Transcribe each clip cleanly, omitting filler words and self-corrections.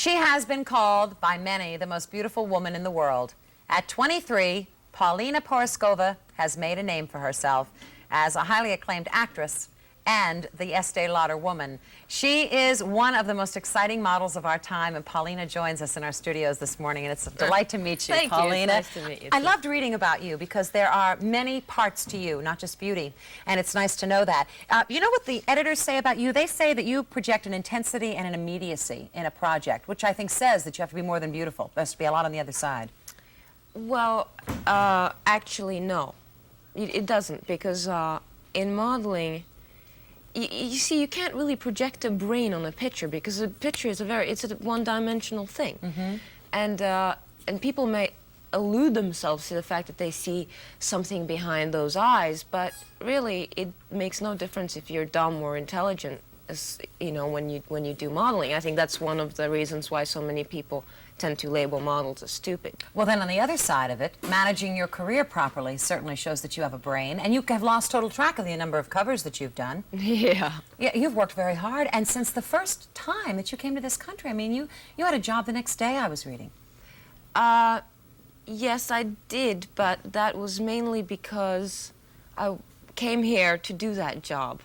She has been called by many the most beautiful woman in the world. At 23, Paulina Porizkova has made a name for herself as a highly acclaimed actress and the Estee Lauder woman. She is one of the most exciting models of our time, and Paulina joins us in our studios this morning, and it's a delight to meet you, Thank Paulina. you. It's nice to meet you. I loved reading about you because there are many parts to you, not just beauty, and it's nice to know that. You know what the editors say about you? They say that you project an intensity and an immediacy in a project, which I think says that you have to be more than beautiful. There has to be a lot on the other side. Well, actually, no. It doesn't, because in modeling, you see, you can't really project a brain on a picture, because a picture is it's a one-dimensional thing. Mm-hmm. And people may allude themselves to the fact that they see something behind those eyes, but really it makes no difference if you're dumb or intelligent, as you know, when you do modeling. I think that's one of the reasons why so many people tend to label models as stupid. Well, then on the other side of it, managing your career properly certainly shows that you have a brain, and you have lost total track of the number of covers that you've done. Yeah. Yeah, you've worked very hard, and since the first time that you came to this country, I mean, you had a job the next day, I was reading. Yes, I did, but that was mainly because I came here to do that job.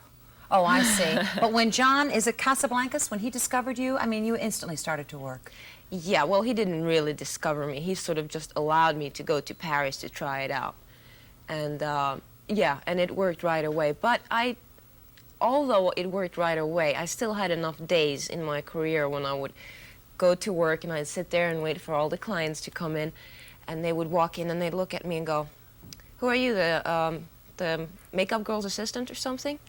Oh, I see. But when John, is it Casablancas, when he discovered you, I mean, you instantly started to work. Yeah, well, he didn't really discover me. He sort of just allowed me to go to Paris to try it out. And, yeah, and it worked right away. But although it worked right away, I still had enough days in my career when I would go to work and I'd sit there and wait for all the clients to come in, and they would walk in and they'd look at me and go, "Who are you, the makeup girl's assistant or something?"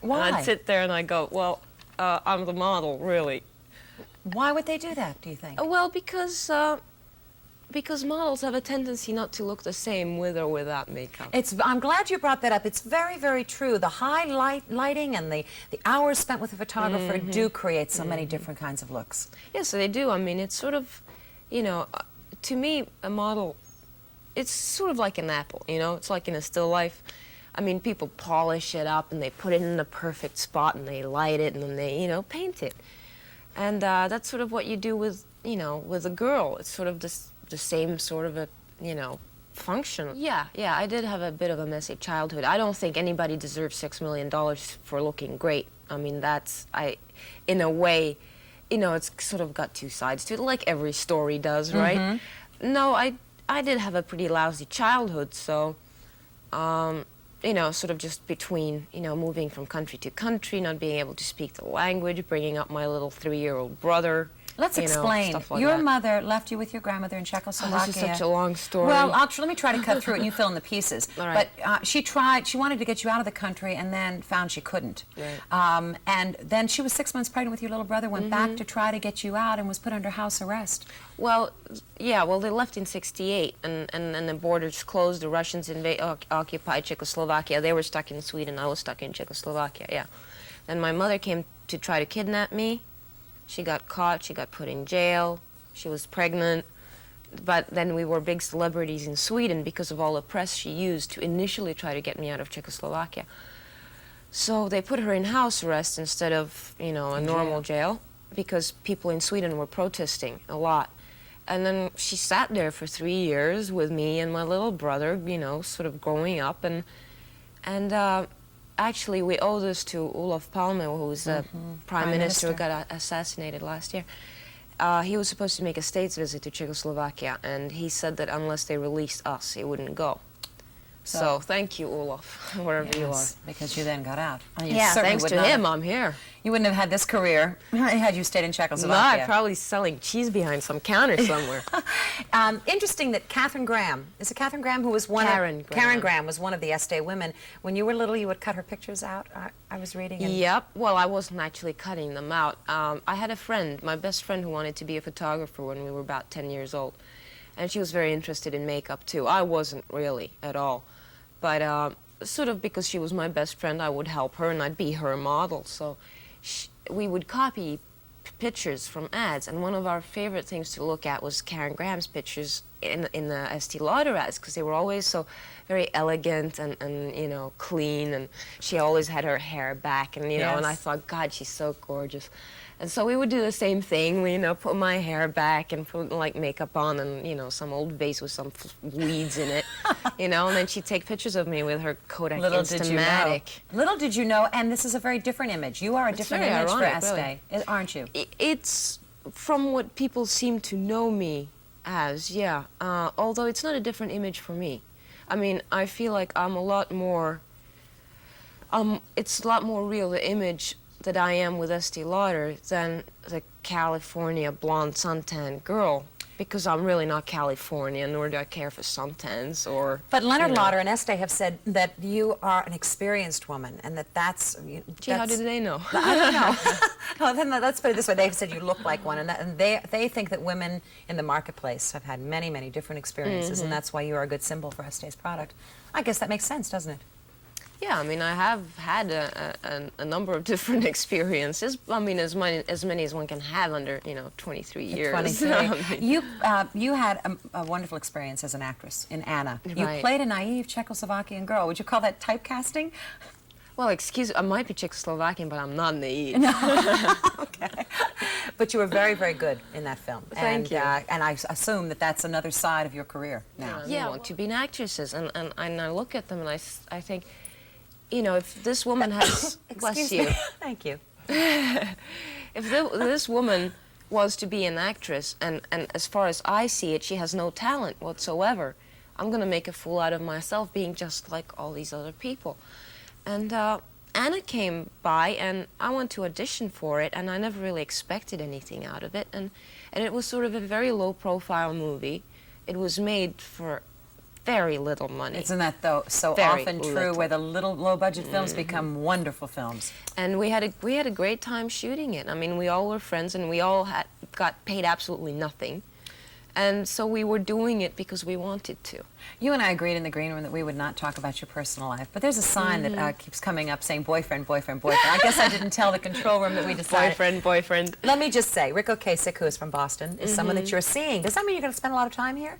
Why? And I'd sit there and I'd go, "Well, I'm the model, really." Why would they do that, do you think? Well, because models have a tendency not to look the same with or without makeup. I'm glad you brought that up. It's very, very true. The high lighting and the hours spent with a photographer do create so many different kinds of looks. Yes, they do. I mean, it's sort of, you know, to me, a model, it's sort of like an apple, you know? It's like in a still life. I mean, people polish it up and they put it in the perfect spot and they light it and then they, you know, paint it. And that's sort of what you do with, you know, with a girl. It's sort of the same sort of a, you know, function. Yeah, I did have a bit of a messy childhood. I don't think anybody deserves $6 million for looking great. I mean, in a way, you know, it's sort of got two sides to it, like every story does, right? No, I did have a pretty lousy childhood, so, you know, sort of just between, you know, moving from country to country, not being able to speak the language, bringing up my little 3-year-old brother. Let's explain. Like your that. mother left you with your grandmother in Czechoslovakia. Oh, this is such a long story. Well, actually, let me try to cut through it and you fill in the pieces. All right. But she wanted to get you out of the country and then found she couldn't. Right. And then she was 6 months pregnant with your little brother, went back to try to get you out and was put under house arrest. Well, yeah, well, they left in '68 and the borders closed. The Russians occupied Czechoslovakia. They were stuck in Sweden. I was stuck in Czechoslovakia, yeah. Then my mother came to try to kidnap me. She got caught, she got put in jail, she was pregnant, but then we were big celebrities in Sweden because of all the press she used to initially try to get me out of Czechoslovakia. So they put her in house arrest instead of, you know, a normal jail, because people in Sweden were protesting a lot. And then she sat there for 3 years with me and my little brother, you know, sort of growing up, and actually, we owe this to Olof Palme, who was the Prime Minister who got assassinated last year. He was supposed to make a state's visit to Czechoslovakia, and he said that unless they released us, he wouldn't go. So thank you, Olof, wherever you are. Because you then got out. Yeah, thanks to him, I'm here. You wouldn't have had this career had you stayed in Czechoslovakia. No, I'm probably selling cheese behind some counter somewhere. Interesting that Katharine Graham, is it Katharine Graham who was one Karen of... Graham. Karen Graham was one of the Estee women. When you were little, you would cut her pictures out, I was reading. Yep, well, I wasn't actually cutting them out. I had a friend, my best friend, who wanted to be a photographer when we were about 10 years old. And she was very interested in makeup, too. I wasn't really at all. But sort of because she was my best friend, I would help her and I'd be her model. So we would copy pictures from ads, and one of our favorite things to look at was Karen Graham's pictures in the Estee Lauder ads, because they were always so very elegant and you know, clean, and she always had her hair back, and you know, and I thought, God, she's so gorgeous. And so we would do the same thing. We, put my hair back and put like makeup on and, some old vase with some weeds in it, and then she'd take pictures of me with her Kodak Instamatic. Little did you know, and this is a very different image. You are a different image ironic, for Estee, really. Aren't you? It's from what people seem to know me as, yeah. Although it's not a different image for me. I mean, I feel like I'm a lot more, it's a lot more real, the image that I am with Estee Lauder than the California blonde suntan girl, because I'm really not Californian, nor do I care for suntans or... But Leonard Lauder and Estee have said that you are an experienced woman, and that's... Gee, how did they know? I don't know. No, then let's put it this way. They've said you look like one, and they think that women in the marketplace have had many, many different experiences, and that's why you are a good symbol for Estee's product. I guess that makes sense, doesn't it? Yeah, I mean, I have had a number of different experiences. I mean, as many as one can have under, 23 years. 23. You had a wonderful experience as an actress in Anna. You Right. played a naive Czechoslovakian girl. Would you call that typecasting? Well, excuse me, I might be Czechoslovakian, but I'm not naive. No. Okay. But you were very, very good in that film. Thank you. And I assume that that's another side of your career now. Yeah, want to be actresses, and I look at them and I think, if this woman has... bless Excuse you. me. Thank you. If this woman was to be an actress, and as far as I see it, she has no talent whatsoever, I'm going to make a fool out of myself being just like all these other people. And Anna came by, and I went to audition for it, and I never really expected anything out of it. And it was sort of a very low-profile movie. It was made for very little money. Isn't that, though, so Very often true, little. where the little low-budget films become wonderful films? And we had a great time shooting it. I mean, we all were friends, and we all got paid absolutely nothing. And so we were doing it because we wanted to. You and I agreed in the green room that we would not talk about your personal life, but there's a sign that keeps coming up saying boyfriend, boyfriend, boyfriend. I guess I didn't tell the control room that we decided. Boyfriend. Let me just say, Rick Ocasek, who is from Boston, is someone that you're seeing. Does that mean you're going to spend a lot of time here?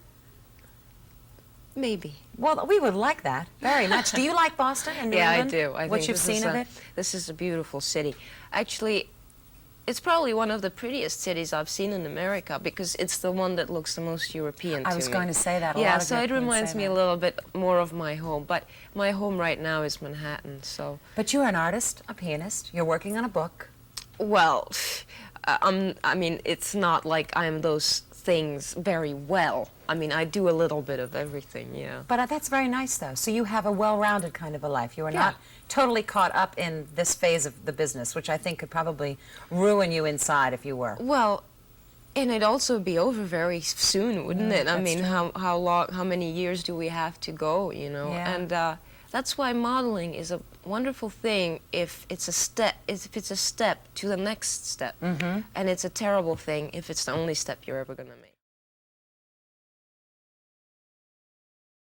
Maybe. Well, we would like that very much. Do you like Boston and New Yeah, England? I do. I what think you've this seen is of it? This is a beautiful city. Actually, it's probably one of the prettiest cities I've seen in America because it's the one that looks the most European to me. I was going to say that. Yeah, so it reminds me a little bit more of my home. But my home right now is Manhattan, so... But you're an artist, a pianist. You're working on a book. Well, I mean, it's not like I'm those things very well. I mean, I do a little bit of everything, yeah. But that's very nice, though. So you have a well-rounded kind of a life. You are Yeah. not totally caught up in this phase of the business, which I think could probably ruin you inside if you were. Well, and it'd also be over very soon, wouldn't it? I that's mean, true. how many years do we have to go, Yeah. And that's why modeling is a wonderful thing if it's a step to the next step. And it's a terrible thing if it's the only step you're ever going to make.